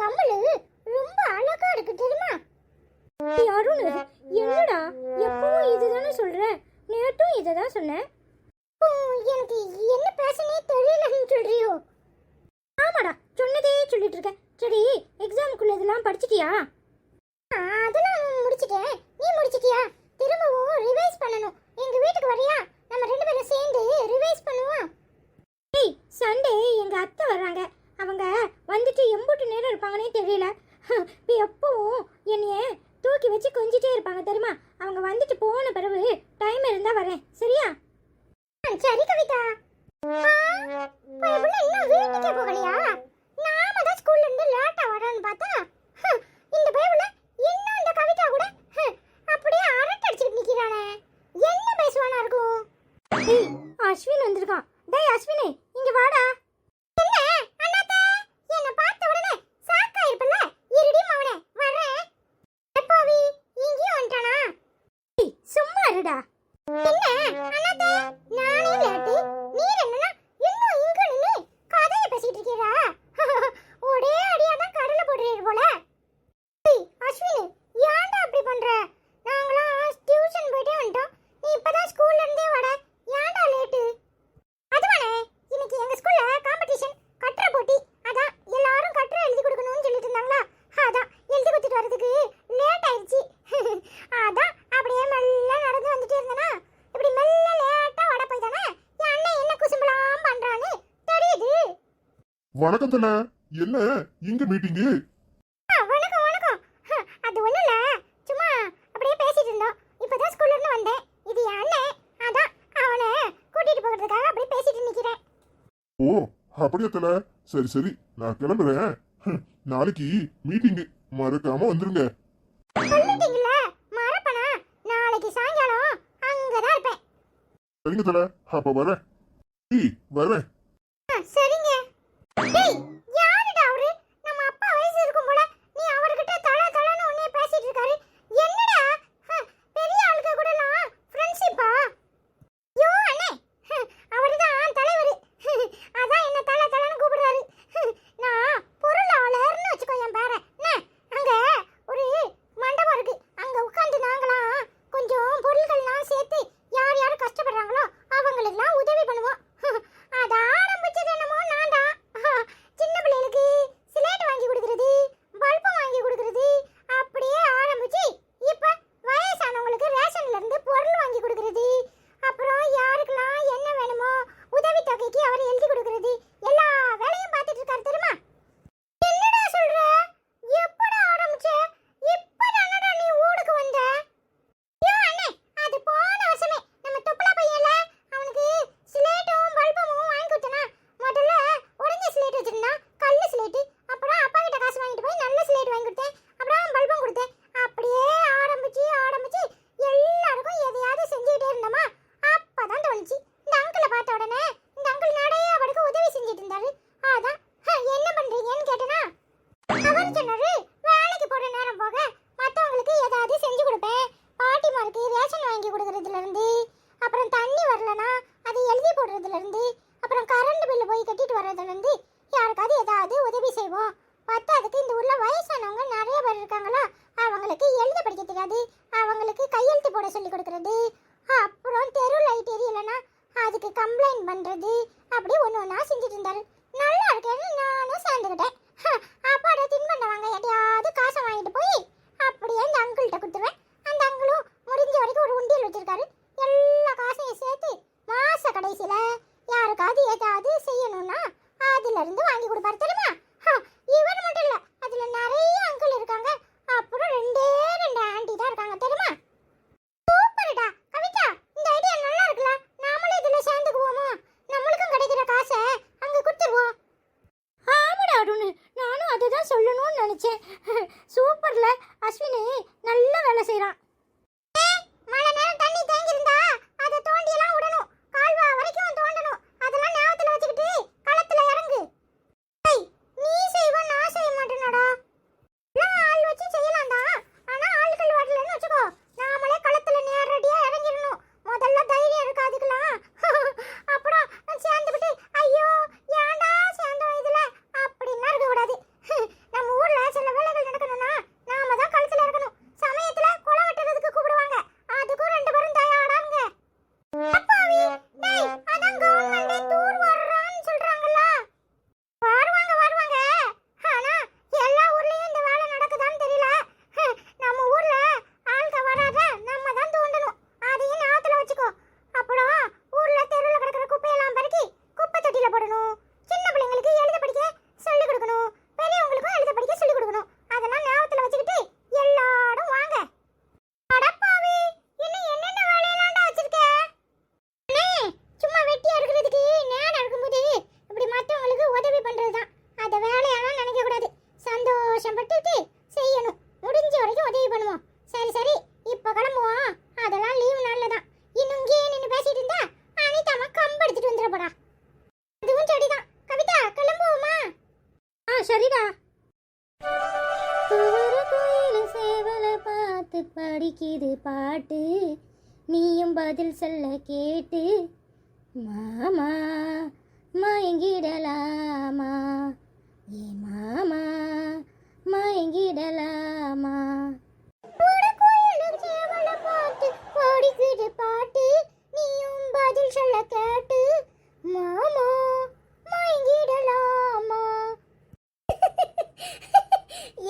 கம்மலு ரொம்ப அழகா இருக்கு தெரியுமா? அருண், என்னடா எப்பவும் இதுதானே சொல்ற? நேற்றும் இதை தான் சொன்னேன். எனக்கு என்ன பேசனே தெரியலன்னு சொல்றியோ? ஆமாடா, சொன்னதே சொல்லிட்டு இருக்கேன். சரி, எக்ஸாமுக்குள்ள இதெல்லாம் படிச்சிட்டியா? அதெல்லாம் முடிச்சிட்டேன். நீ முடிச்சிட்டியா? திரும்பவும் ரிவைஸ் பண்ணணும். எங்க வீட்டுக்கு வரியா? நம்ம ரெண்டு பேரும் சேர்ந்து ரிவைஸ் பண்ணுவோம். ஏய், சண்டே எங்க அத்தை வர்றாங்க. அவங்க வந்துட்டு எம்பூட்டு நேரம் இருப்பாங்கன்னே தெரியல. எப்பவும் என்னைய தூக்கி வச்சு கொஞ்சிட்டே இருப்பாங்க தெரியுமா? அவங்க வந்துட்டு போன பிறகு டைம் இருந்தா வரேன், சரியா? சரி கவிதா. இன்னும் வீட்டுக்கே போகலையா? நாம தான் ஸ்கூல்ல இருந்து லேட்டா வரேன்னு பார்த்தா இந்த பயவுல இன்னும் இந்த கவிதா கூட அப்படியே அரட்டை அடிச்சுட்டு நிக்கிறானே. என்ன பேசுவானா இருக்கும்? ஏய், அஸ்வின் வந்திருக்கான். டேய் அஸ்வினே, இங்க வாடா. என்ன அண்ணாத்தே, என்ன பார்த்த உடனே சாக்கா இருப்பல? இருடி மவனே, வரேன். எப்போவி இங்கேயும் வந்துட்டானா? ஏய், சும்மா இருடா. என்ன அண்ணாத்தே, நானே லேட்டு, நீர் என்னன்னா இன்னும் இங்க நின்னு கதையை பேசிட்டு இருக்கீரா? ஒரே அடியா தான் கடலை போடுறீர் போல. ஏய் அஸ்வினி, ஏன்டா அப்படி பண்ற? நாங்களாம் டியூஷன் போயிட்டே வந்துட்டோம். நீ இப்பதான் ஸ்கூல்ல இருந்தே வர. ஏன்டா லேட்டு? அதுவானே, இன்னைக்கு எங்க ஸ்கூல்ல காம்படிஷன், கட்டுரை போட்டி. அதான் எல்லாரும் கட்டுரை எழுதி கொடுக்கணும்னு சொல்லிட்டு இருந்தாங்களா? அதான் எழுதி கொடுத்துட்டு வரதுக்கு லேட் ஆயிடுச்சு. அதான் அப்படியே மெல்ல நடந்து வந்துட்டே இருந்தனா, இப்படி மெல்ல லேட்டா வட போய்தானே என் அண்ணன் என்ன குசும்பலாம் பண்றான்னு தெரியுது. வணக்கம் தல, என்ன இங்க மீட்டிங்கு? வணக்கம் வணக்கம். அது ஒண்ணும் இல்ல, சும்மா அப்படியே பேசிட்டு இருந்தோம். இப்பதான் ஸ்கூல்ல இருந்து வந்தேன். இது என் அண்ணன். அதான் அவனை கூட்டிட்டு போகிறதுக்காக அப்படியே பேசிட்டு நிக்கிறேன். ஓ அப்படியா தல, சரி சரி, நான் கிளம்புறேன். நாளைக்கு மீட்டிங்கு, மறக்காம வந்துருங்க. சொல்லிட்டீங்கல்ல, மறப்பனா? நாளைக்கு சாயங்காலம் அங்கதான் இருப்பேன். சரிங்க தல, அப்ப வரேன். வரேன். சரிங்க. டேய், யாருடா அவரு? நம்ம அப்பா வயசு இருக்கும் போல. நீ அவர்கிட்ட தல தலன்னு உன்னை பேசிட்டு இருக்காரு. என்னடா பெரிய ஆளுங்க கூடலாம் ஃப்ரெண்ட்ஷிப்பா? யோ அண்ணே, அவர்தான் தலைவர். அதான் என்ன தல தலன்னு கூப்பிடுறாரு. நான் பொருளாளர்னு வச்சுக்கோ என் பேரை. அங்க ஒரு மண்டபம் இருக்கு. அங்க உட்கார்ந்து நாங்களாம் கொஞ்சம் பொருள்கள்லாம் சேர்த்து யார் யார் கஷ்டப்படுறாங்களோ அவங்களுக்குலாம் உதவி பண்ணுவோம். அத ஆரம்பிச்சது என்னமோ நான் தான். சின்ன பிள்ளைகளுக்கு சிலேட் வாங்கி கொடுக்கறது, பல்பம் வாங்கி கொடுக்கறது, அப்படியே ஆரம்பிச்சு இப்ப வயசானவங்களுக்கு ரேஷன்ல இருந்து பொருள் வாங்கி கொடுக்கறது, அப்புறம் யாருக்கெல்லாம் என்ன வேணுமோ உதவி தொகைக்கு அவர் எழுதி கொடுக்கறது, எல்லா வேலையும் பார்த்துட்டு இருக்காரு தெரியுமா? என்னடா சொல்ற? எப்படா ஆரம்பிச்ச? இப்பதானடா நீ ஊருக்கு வந்த? யோ அண்ணே, அது போன வருஷமே நம்ம தொப்பலா பையன்ல அவனுக்கு ஸ்லேட்டும் பல்பமும் வாங்கி கொடுத்தனா. முதல்ல உடஞ்ச ஸ்லேட் வச்சிருந்தான், கல்லு ஸ்லேட். அப்புறம் அப்பா கிட்ட காசு வாங்கிட்டு போய் நல்ல ஸ்லேட் வாங்கி கொடுத்தேன். அப்புறம் பல்பம் கொடுத்தேன். அப்படியே ஆரம்பிச்சு எல்லாருக்கும் எதையாவது செஞ்சுக்கிட்டே இருந்தோமா. அப்பதான் தோணுச்சு, இந்த அங்கிளை பார்த்த உடனே இந்த அங்கிள் நிறைய அவருக்கு உதவி செஞ்சுட்டு இருந்தாரு. அதான் என்ன பண்றீங்கன்னு கேட்டனா, அவர் சொன்னாரு, வேலைக்கு போற நேரம் போக மற்றவங்களுக்கு ஏதாவது செஞ்சு கொடுப்பேன். பாட்டிமாருக்கு ரேஷன் வாங்கி கொடுக்கறதுல இருந்து, அப்புறம் தண்ணி வரலனா அதை எழுதி போடுறதுல இருந்து, அப்புறம் கரண்ட் பில்லு போய் கட்டிட்டு வர்றதுல இருந்து யாருக்காவது ஏதாவது உதவி செய்வோம். பத்தாதுக்கு இந்த ஊர்ல வயசானவங்க நிறைய பேர் இருக்காங்களா, அவங்களுக்கு எழுத படிக்க தெரியாது, அவங்களுக்கு கையெழுத்து போட சொல்லி கொடுக்கறது, அப்புறம் தெரு லைட் எரியலனா அதுக்கு கம்ப்ளைண்ட் பண்றது, அப்படி ஒன்று ஒன்றா செஞ்சுட்டு இருந்தாரு. நல்லா இருக்கேன்னு நானும் சேர்ந்துக்கிட்டேன். அப்பாட தின்பண்டவாங்க எதையாவது காசை வாங்கிட்டு போய் அப்படியே இந்த அங்கிள்கிட்ட கொடுத்துருவேன். அந்த அங்கிளும் முடிஞ்ச வரைக்கும் ஒரு உண்டியல் வச்சிருக்காரு. எல்லா காசையும் சேர்த்து மாச கடைசியில யாருக்காவது ஏதாவது செய்யணும்னா அதுல இருந்து வாங்கி கொடுப்பாரு தெரியுமா? இவர் மட்டும் இல்ல, அதுல நிறைய அங்கிள் இருக்காங்க. அப்புறம் ரெண்டே ரெண்டு ஆண்டி தான் இருக்காங்க தெரியுமா? சூப்பர்டா கவிதா, இந்த ஐடியா நல்லா இருக்குல்ல. நாமளே இதுல சேர்ந்துக்குவோமா? நம்மளுக்கும் கிடைக்கிற காசை அங்க கொடுத்துருவோம். ஆமாடா அருண், நானும் அதை தான் சொல்லணும்னு நினைச்சேன். சூப்பர்ல, அஸ்வினி நல்ல வேலை செய்றான். மழை நேரம் தண்ணி தேங்கி இருந்தா அதை தோண்டி எல்லாம் விடணும், கால்வா வரைக்கும் தோண்டணும். அதெல்லாம் ஞாபகத்துல வச்சுக்கிட்டு களத்துல இறங்கு. ஏய், நீ செய்வ, நான் செய்ய மாட்டேனடா. எல்லாம் ஆள் வச்சு செய்யலாம்டா, ஆனா ஆட்கள் வரலன்னு வச்சுக்கோ, நாமளே களத்துல நேரடியா இறங்கிடணும். முதல்ல தைரியம் இருக்கு அதுக்கெல்லாம். அப்புறம் சேர்ந்துவிட்டு ஐயோ ஏன்டா சேர்ந்தோம் இதுல அப்படின்னா இருக்க கூடாது. நம்ம ஊர்ல மாலை போடணும், சின்ன பிள்ளைங்களுக்கு எழுத படிக்க சொல்லிக் கொடுக்கணும், பெரியவங்களுக்கும் எழுத படிக்க சொல்லிக் கொடுக்கணும். அதெல்லாம் ஞாபகத்துல வச்சுக்கிட்டு எல்லாரும் வாங்க. அடப்பாவி, இன்னும் என்னென்ன வேலையெல்லாம்டா வச்சிருக்க? அண்ணே, சும்மா வெட்டியா இருக்கிறதுக்கு நேரம் இருக்கும்போது இப்படி மற்றவங்களுக்கு உதவி பண்றதுதான். அத வேலையெல்லாம் நினைக்க கூடாது. சந்தோஷப்பட்டுட்டு செய்யணும். முடிஞ்ச வரைக்கும் உதவி பண்ணுவோம். சரி சரி, இப்ப கிளம்புவோம். அதெல்லாம் லீவு நாள்ல தான். இன்னும் இங்கே நின்று பேசிட்டு இருந்தா அனிதாமா கம்பெடுத்துட்டு வந்துட போடா. அதுவும் சரிதான். கவிதா, கிளம்புவோமா? சரிடா. சேவல பார்த்து படிக்குது பாட்டு, நீயும் பதில் சொல்ல கேட்டு மாமா மயங்கிடலாமா, ஏ மாமா மயங்கிடலாமா. சேவல பார்த்து படிக்குது பாட்டு, நீயும் பதில் சொல்ல கேட்டு மாமா மயங்கிடலாமா.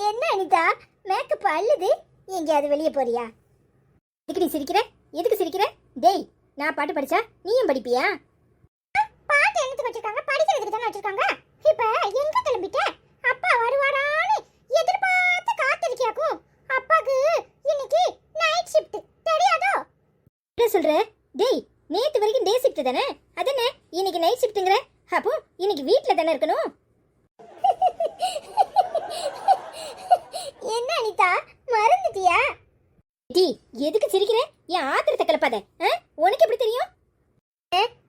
என்ன அனிதா, மேக்கப் அள்ளுது? எங்கேயாவது வெளியே போறியா? எதுக்கு நீ சிரிக்கிற? எதுக்கு சிரிக்கிற? டேய், நான் பாட்டு படிச்சா நீயும் படிப்பியா? பாட்டு என்னத்துக்கு வச்சிருக்காங்க? படிக்கிறதுக்கு தானே வச்சிருக்காங்க. இப்ப எங்க கிளம்பிட்ட? அப்பா வருவாரான்னு எதிர்பார்த்து காத்திருக்கியாக்கும். அப்பாக்கு இன்னைக்கு நைட் ஷிஃப்ட், தெரியாதோ? என்ன சொல்ற? டேய், நேத்து வரைக்கும் டே ஷிஃப்ட் தானே, அதென்ன இன்னைக்கு நைட் ஷிஃப்ட்ங்கற? அப்போ இன்னைக்கு வீட்ல தானே இருக்கணும். என்ன அனிதா, மறந்துட்டியா? டி, எதுக்கு சிரிக்கிற? என் ஆத்திரத்தை கிளப்பாத. உனக்கு எப்படி தெரியும்?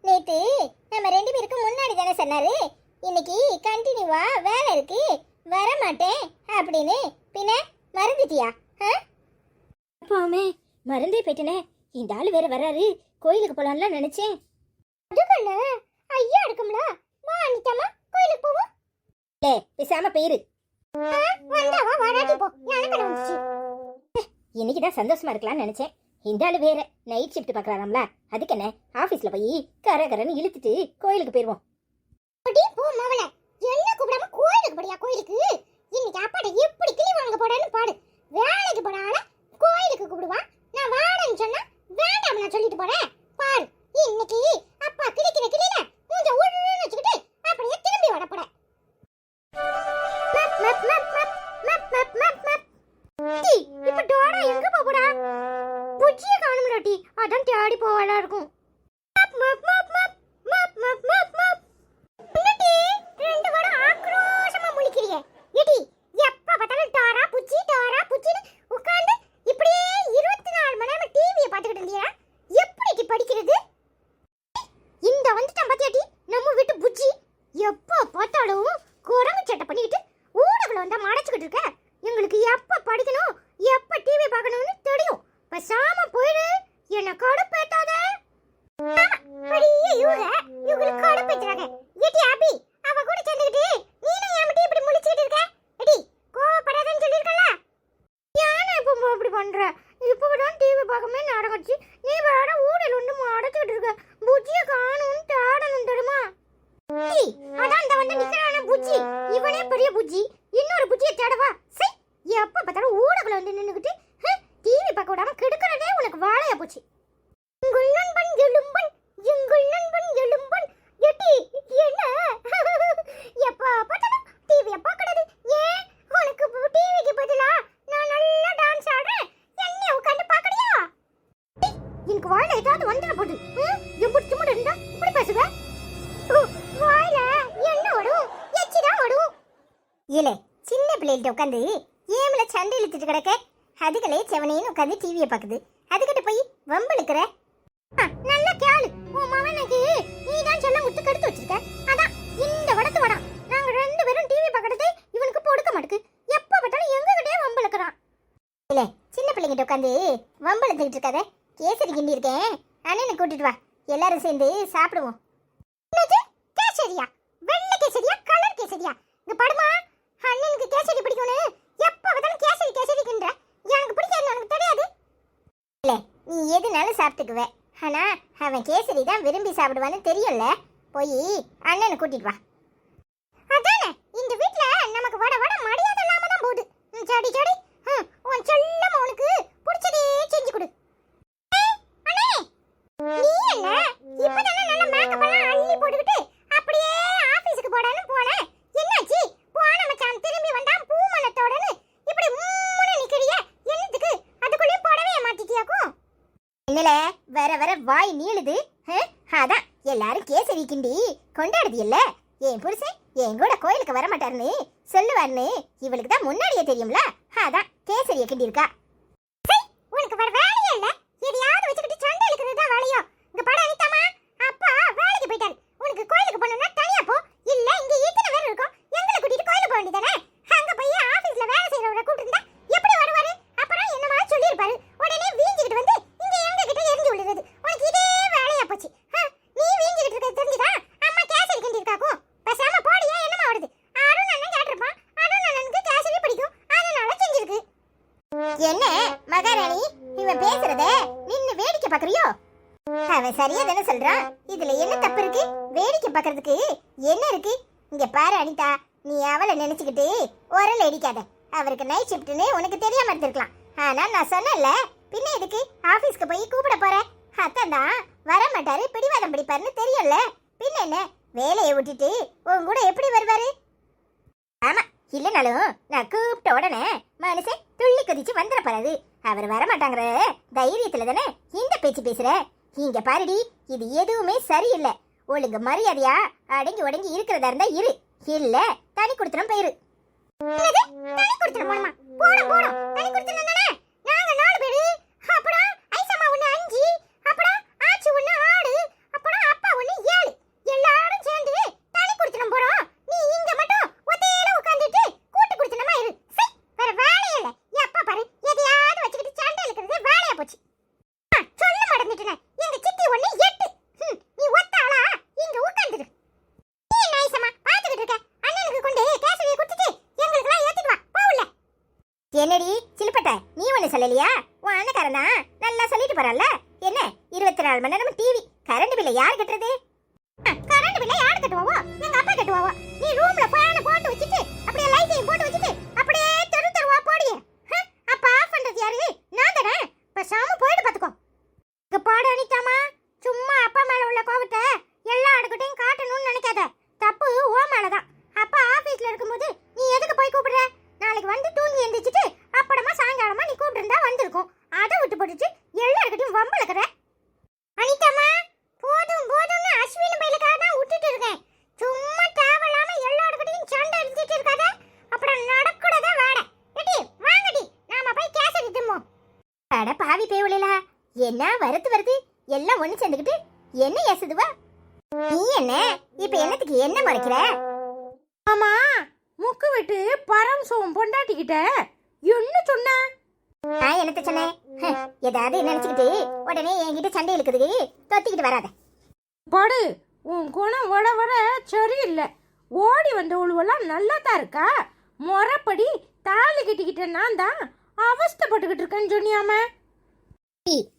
நேத்து நம்ம ரெண்டு பேருக்கு முன்னாடி தானே சொன்னாரு, இன்னைக்கு கண்டினியூவா வேலை இருக்கு, வர மாட்டேன் அப்படின்னு. பின்ன மறந்துட்டியா? அப்பாமே, மறந்தே போயிட்டனே. இந்த ஆளு வேற வராரு, கோயிலுக்கு போலாம்ல நினைச்சேன். அதுக்குள்ள ஐயா இருக்கும்ல, வா அனிதாமா, கோயிலுக்கு போவோம். டே, பேசாம பேரு. வந்தாவா, வராட்டி போ. எனக்கு வந்துச்சு. இன்னைக்கு தான் சந்தோஷமா இருக்கலாம்னு நினைச்சேன். இந்த ஆளு வேற நைட் ஷிஃப்ட் பார்க்கறாராம்ல, அதுக்கு என்ன ஆபீஸ்ல போய் கரகரன்னு இழுத்துட்டு கோயிலுக்கு போயிருவோம். அடி போ மவளே, என்ன கூப்பிடாம கோயிலுக்கு போடியா? கோயிலுக்கு இன்னைக்கு அப்பாட்ட எப்படி கிளி வாங்க போடான்னு பாடு. வேலைக்கு போடால கோயிலுக்கு கூப்பிடுவா, நான் வாடன்னு சொன்னா வேண்டாம் நான் சொல்லிட்டு போறேன் பாரு. இன்னைக்கு அப்பா கிளிக்கிற கிளியில மூஞ்ச உருன்னு வச்சுக்கிட்டு அப்படியே திரும்பி வர போற. இப்ப டோரா எங்க போறா? புஜ்ஜிய காணும்ல டி, அதான் தேடி போவலா இருக்கும். ரெண்டு வாரம் ஆக்ரோஷமா முழிக்கிறியே. எடி, எப்ப பார்த்தாலும் டோரா புஜ்ஜி டோரா புஜ்ஜின்னு உட்கார்ந்து இப்படியே 24 மணி நேரம் டிவியை பார்த்துக்கிட்டு இருந்தியா? எப்படி படிக்கிறது? இந்த வந்துட்டான் பாத்தியா டி, நம்ம வீட்டு புஜ்ஜி. எப்ப பார்த்தாலும் குரங்கு சட்டை பண்ணிக்கிட்டு ஊடகுல வந்தா மறைச்சுக்கிட்டு இருக்க. எங்களுக்கு எப்ப படிக்கணும் எப்ப டிவி பார்க்கணும்னு தெரியும். பசாம போயிடு, என்ன கடுப்பேத்தாத. இவங்களுக்கு கடுப்பேத்துறாங்க. ஏடி அபி, அவ கூட சேர்ந்துக்கிட்டு நீனும் ஏன் இப்படி முழிச்சிட்டு இருக்க? எடி, கோவப்படாதன்னு சொல்லிருக்கல. யானை இப்ப இப்படி பண்ற? இப்பதான் டிவி பார்க்கவே நடந்துச்சு, நீ வேற ஊடல் ஒண்ணு அடைச்சிட்டு இருக்க. புஜ்ஜிய காணும் தேடணும் தெரியுமா? அதான் இந்த வந்து நிக்கிறான புஜ்ஜி, இவனே பெரிய புஜ்ஜி, இன்னொரு புஜ்ஜியை தேடவா? சை, எப்ப பார்த்தாலும் ஊடகுல வந்து நின்னுக்கிட்டு டிவி பார்க்க விடாம கெடுக்கிறதே உனக்கு வேலையா போச்சு. உங்கள் நண்பன் எலும்பன், எங்கள் நண்பன் எலும்பன். எட்டி, என்ன எப்ப பார்த்தாலும் டிவியை பார்க்கறது? ஏன் உனக்கு டிவிக்கு பதிலா நான் நல்லா டான்ஸ் ஆடுறேன், என்ன உட்காந்து பார்க்கறியா? எனக்கு வாயில ஏதாவது வந்துட போகுது. எப்படி சும்மா இருந்தா இப்படி பேசுவ? வாயில என்ன வரும்? எச்சிதான் வரும். ஏலே, சின்ன பிள்ளைகிட்ட உட்காந்து ஏம்ல சண்டை இழுத்துட்டு கிடக்க, அதுகளே செவனேன்னு உட்காந்து டிவியை பார்க்குது. அதுக்கிட்ட போய் வம்பளுக்குற. நல்ல கேளு, உன் மவனுக்கு நீ தான் சொல்ல முத்து கடுத்து வச்சிருக்க. அதான் இந்த வடத்து வடம். நாங்க ரெண்டு பேரும் டிவி பார்க்கறது இவனுக்கு பொடுக்க மாட்டுக்கு. எப்ப பார்த்தாலும் எங்ககிட்டே வம்பளுக்குறான். இல்ல, சின்ன பிள்ளைங்கிட்ட உட்காந்து வம்பளுத்துக்கிட்டு இருக்காத. கேசரி கிண்டி இருக்கேன், அண்ணனை கூட்டிட்டு வா, எல்லாரும் சேர்ந்து சாப்பிடுவோம். கேசரியா? வெள்ளை கேசரியா கலர் கேசரியா? இங்க பாடுமா, அண்ணனுக்கு கேசரி பிடிக்கும்னு எப்ப பார்த்தாலும் கேசரி கேசரி கிண்ட. எனக்கு பிடிக்காது, எனக்கு தெரியாது. இல்ல, நீ எதுனாலும் சாப்பிட்டுக்குவே. ஆனா அவன் கேசரி தான் விரும்பி சாப்பிடுவான்னு தெரியும்ல. போய் அண்ணனை கூட்டிட்டு வா. அதானே, இந்த வீட்ல நமக்கு வட வட மரியாதை இல்லாம தான் போகுது. சடி சடி, உன் செல்லம் உனக்கு பிடிச்சதே செஞ்சு கொடு. அண்ணே, நீ என்ன இப்பதானே நல்ல மேக்கப் எல்லாம் அள்ளி போட்டுக்கிட்டு அப்படியே வர வர வாய் நீளுது. அதான் எல்லாரும் கேசரி கிண்டி கொண்டாடுது இல்ல. என் புருஷன் என் கூட கோயிலுக்கு வர மாட்டாருன்னு சொல்லுவாருன்னு இவளுக்கு தான் முன்னாடியே தெரியும்ல. அதான் கேசரிய கிண்டி இருக்கா. உனக்கு வர வேலையே இல்ல, எதையாவது வச்சுக்கிட்டு சண்டை இழுக்கிறது தான் வேலையோ. இங்க படம் அனிதாமா, அப்பா வேலைக்கு போயிட்டாரு. உனக்கு கோயிலுக்கு போகணும்னா தனியா போ, இல்ல இங்க இத்தனை பேர் இருக்கோம் எங்களை கூட்டிட்டு கோயிலுக்கு போக வேண்டியதானே. அங்க போய் ஆபீஸ்ல வேலை செய்யறவரை கூட்டிருந்தா எப்படி வருவாரு? அப்புறம் என்னமா சொல்லியிருப்பாரு, உடனே வீஞ்சிக்கிட்டு வந்து இங்க எங்க கிட்ட எரிஞ்சு விழுறது. உனக்கு இதே வேலையா போச்சு. நீ வீஞ்சிக்கிட்டு இருக்க தெரிஞ்சுதா அம்மா கேசரி கிண்டி இருக்காக்கும். பேசாம போடியா, என்னமா வருது? அருண் அண்ணன் கேட்டிருப்பான், அருண் அண்ணனுக்கு கேசரி பிடிக்கும், அதனால செஞ்சிருக்கு. என்ன மகாராணி, இவன் பேசுறத நின்னு வேடிக்கை பாக்குறியோ? அவன் சரியா தானே சொல்றான். இதுல என்ன தப்பு இருக்கு? வேடிக்கை பாக்குறதுக்கு என்ன இருக்கு? இங்க பாரு அனிதா, நீ அவளை நினைச்சுக்கிட்டு உரல் அடிக்காத. அவருக்கு நைட் ஷிஃப்ட்னு உனக்கு தெரியாம இருந்திருக்கலாம். ஆனா நான் சொன்னேன்ல, பின்ன எதுக்கு ஆபீஸ்க்கு போய் கூப்பிட போற? அத்தான் தான் வர மாட்டாரு, பிடிவாதம் பிடிப்பாருன்னு தெரியும்ல. பின்ன என்ன, வேலையை விட்டுட்டு உன் கூட எப்படி வருவாரு? ஆமா, இல்லனாலும் நான் கூப்பிட்ட உடனே மனுஷன் துள்ளி குதிச்சு வந்துட போறாரு. அவர் வர மாட்டாங்கிற தைரியத்துல தானே இந்த பேச்சு பேசுற. இங்க பாருடி, இது எதுவுமே சரியில்லை. ஒழுங்கு மரியாதையா அடங்கி உடங்கி இருக்கிறதா இருந்தா இரு, இல்ல தனி கொடுத்துரும் போயிரு. தனி கொடுத்துரும் போணுமா? போடும் போடும், தனி கொடுத்துரும் தானே. நாங்க 4 பேரு, அப்புறம் ஐசம்மா ஒண்ணு 5, அப்புறம் ஆச்சி ஒண்ணு 6, அப்புறம் அப்பா ஒண்ணு 7. எல்லாரும் சேர்ந்து தனி கொடுத்துரும் போறோம். நீ இங்க மட்டும் ஒத்தையில உட்கார்ந்துட்டு கூட்டு கொடுத்துனமா இரு. வேற வேலையே இல்ல. எப்ப பாரு எதையாவது வச்சுக்கிட்டு சண்டை இழுக்கிறது வேலையா போச்சு. சொல்ல மறந்துட்டேன், எங்க சித்தி ஒண்ணு 8. நீ ஒத்தாளா இங்க உட்கார்ந்துரு. நீ என்ன ஐசம்மா பாத்துக்கிட்டு இருக்க? அண்ணனுக்கு கொண்டு கேசரியை குடுத்துட்டு எங்களுக்கெல்லாம் ஏத்திட்டு வா, போவுல. என்னடி சிலுப்பட்ட, நீ ஒண்ணு சொல்லலையா? உன் அண்ணக்காரன் தான் நல்லா சொல்லிட்டு போறான்ல. என்ன 24 மணி நேரம் டிவி, கரண்ட் பில்ல யார் கட்டுறது? கரண்ட் பில்ல யார் கட்டுவாவோ? எங்க அப்பா கட்டுவாவோ. நீ ரூம்ல ஃபேன் போட்டு வச்சிட்டு அப்படியே லைட்டையும் போட்டு வச்சிட்டு அப்படியே தெரு தெருவா போடியே. அப்ப ஆஃப் பண்றது யாரு? நான் தானே. பேசாம போயிடு பாத்துக்கோ. இங்க பாடு அனிதாமா, சும்மா அப்பா மேல உள்ள கோவத்தை எல்லா இடக்கிட்டையும் காட்டணும்னு நினைக்காத. தப்பு ஓ மேலதான். அப்பா ஆபீஸ்ல இருக்கும்போது நீ எதுக்கு போய் கூப்பிடுற? நாளைக்கு வந்து தூங்கி எந்திரிச்சிட்டு அப்புறமா சாயங்காலமா நீ கூப்பிட்டு வந்திருக்கும். அதை விட்டு போட்டுட்டு எல்லா இடக்கிட்டையும் வம்பளக்குற. அனிதாமா, போதும் போதும்னு அஸ்வின் பையலுக்காக தான் விட்டுட்டு இருக்கேன். சும்மா தேவையில்லாம எல்லா இடக்கிட்டையும் சண்டை எடுத்துட்டு இருக்காத, அப்புறம் நடக்கூடதே வேட. எடி வாங்கடி, நாம போய் கேசரி திம்போம். அட பாவி பேவுலா, என்ன வருது எல்லாம் ஒண்ணு சேர்ந்துக்கிட்டு என்ன ஏசுதுவா? நீ என்ன இப்ப என்னத்துக்கு என்ன மறைக்கிற? ஆமா, முக்கு விட்டு பரம்சோம் பொண்டாட்டிக்கிட்ட என்ன சொன்ன? நான் என்னத்த சொன்னேன்? ஏதாவது நினைச்சுக்கிட்டு உடனே என்கிட்ட சண்டை இழுக்குது, தொத்திக்கிட்டு வராத. படு, உன் குணம் வர வர சரியில்லை. ஓடி வந்த உழுவெல்லாம் நல்லா தான் இருக்கா. முறைப்படி தாலி கட்டிக்கிட்ட நான் தான் அவஸ்தைப்பட்டுக்கிட்டு இருக்கேன்னு சொன்னியாம.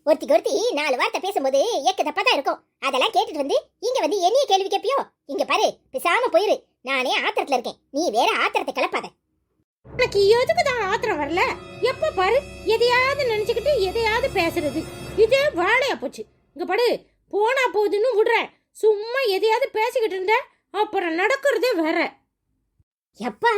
ஒருத்தி 4 வார்த்தை பேசும்போது ஏக்க தப்பா தான் இருக்கும். அதெல்லாம் கேட்டுட்டு வந்து இங்க வந்து என்னைய கேள்வி கேப்பியோ? இங்க பாரு, பேசாம போயிரு. நானே ஆத்திரத்துல இருக்கேன், நீ வேற ஆத்திரத்தை கிளப்பாத. எனக்கு எதுக்கு தான் ஆத்திரம் வரல? எப்ப பாரு எதையாவது நினைச்சுக்கிட்டு எதையாவது பேசுறது, இதே வேலையா போச்சு. இங்க படு, போனா போகுதுன்னு விடுறேன். சும்மா எதையாவது பேசிக்கிட்டு இருந்த அப்புறம் நடக்கிறதே வேற. எப்பா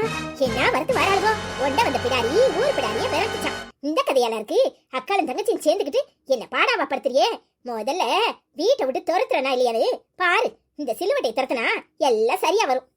என்ன வரத்து வராளுவோ? ஒண்ட வந்த பிடாரி ஊர் பிடாரியே விரட்டுச்சான். இந்த கதையால இருக்கு. அக்காலும் தங்கச்சியும் சேர்ந்துக்கிட்டு என்ன பாடாவா படுத்துறியே? முதல்ல வீட்டை விட்டு துரத்துறனா இல்லையாரு பாரு. இந்த சிலுவட்டை துரத்துனா எல்லாம் சரியா வரும்.